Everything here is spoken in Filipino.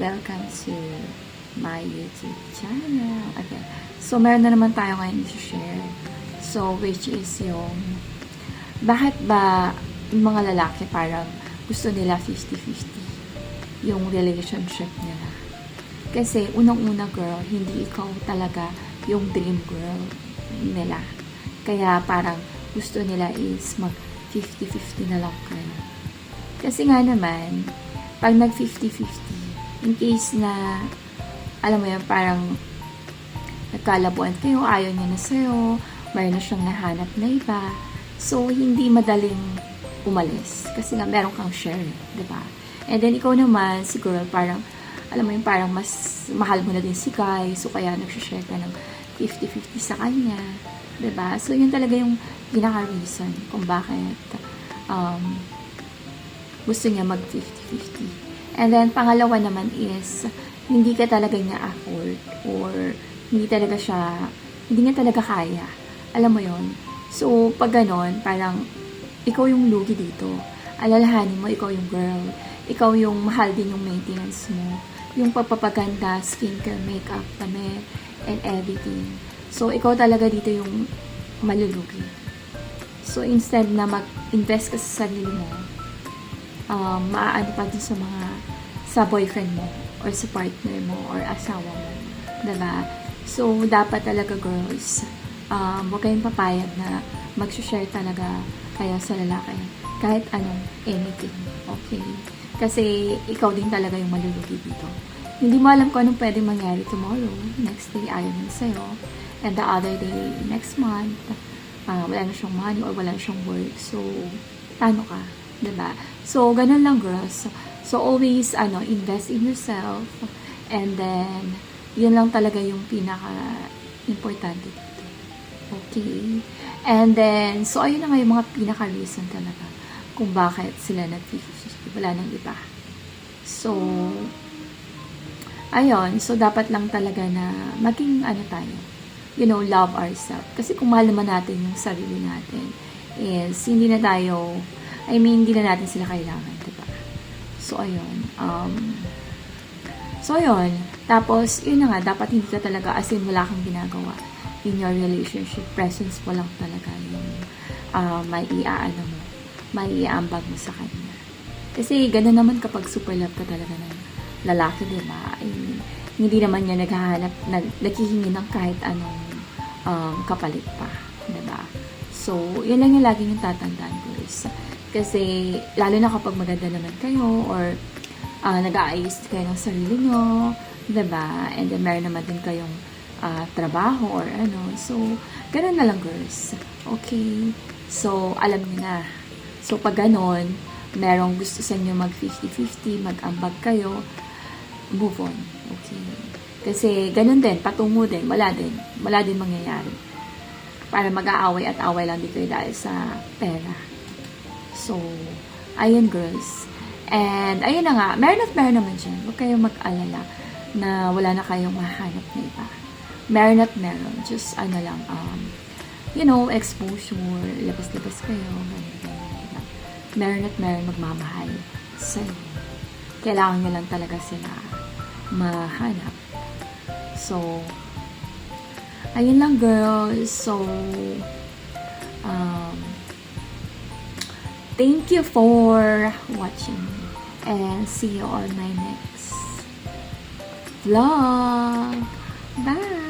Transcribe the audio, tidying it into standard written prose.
Welcome to my YouTube channel. Okay. So, meron na naman tayo ngayon i-share. So, which is yung bakit ba yung mga lalaki parang gusto nila 50-50 yung relationship nila. Kasi, unang-una girl, hindi ikaw talaga yung dream girl nila. Kaya parang gusto nila is mag 50-50 na lang kayo. Kasi nga naman, pag nag 50-50, in case na, alam mo yan, parang nagkalabuan kayo, ayaw niya na sa'yo, mayroon na siyang nahanap na iba. So, hindi madaling umalis. Kasi nga, meron kang share, diba? And then, ikaw naman, si girl, parang, alam mo yun, parang mas mahal mo na din si guy. So, kaya nagsishare ka ng 50-50 sa kanya. Diba? So, yun talaga yung pinaka-reason kung bakit gusto niya mag 50-50. And then, pangalawa naman is, hindi ka talaga niya afford or hindi niya talaga kaya. Alam mo yon. So, pag ganon, parang, ikaw yung lugi dito. Alalahanin mo, ikaw yung girl. Ikaw yung mahal din yung maintenance mo. Yung pagpapaganda, skincare, makeup, damit, and everything. So, ikaw talaga dito yung malulugi. So, instead na mag-invest ka sa sarili mo, maaano pa din sa boyfriend mo, or sa partner mo, or asawa mo. Diba? So, dapat talaga girls, huwag kayong papayag na mag-share talaga kayo sa lalaki. Kahit anong, anything. Okay? Kasi, ikaw din talaga yung malulugi dito. Hindi mo alam kung anong pwedeng mangyari tomorrow. Next day, ayaw na sa'yo. And the other day, next month, wala na siyang money or wala na siyang work. So, paano ka? Diba? So, ganun lang, girls. So, always, invest in yourself. And then, yun lang talaga yung pinaka-importante dito. Okay? And then, so, ayun na nga yung mga pinaka-reason talaga kung bakit sila nag-50-50. Wala nang iba. So, ayun. So, dapat lang talaga na maging, tayo, love ourselves. Kasi kung mahal naman natin yung sarili natin, is, hindi na natin sila kailangan, diba? So, ayun. Tapos, yun na nga, dapat hindi ka talaga, as in, wala kang ginagawa in your relationship. Presence mo lang talaga yung maiaambag mo sa kanya. Kasi, gano'n naman kapag super love ka talaga ng lalaki, diba? I mean, hindi naman niya naghihingi ng kahit anong kapalit pa, diba? So, yun lang yung lagi yung tatandaan, girls. Kasi, lalo na kapag maganda naman kayo, or nag-aayos kayo ng sarili nyo, diba? And then, meron naman din kayong trabaho, or So, ganun na lang, girls. Okay? So, alam niyo na. So, pag ganun, merong gusto sa inyo mag 50-50, mag-ambag kayo, move on. Okay? Kasi, ganun din, patungo din, wala din mangyayari. Para mag-aaway at away lang din kayo dahil sa pera. So, ayun, girls. And, ayun na nga, meron naman dyan. Huwag kayong mag-alala na wala na kayong mahanap na iba. Meron. Just, exposure, labas-labas kayo, ganyan. Meron magmamahal sa'yo. Kailangan nyo lang talaga sila mahanap. So, ayun lang, girls. So, thank you for watching. And see you on my next vlog. Bye!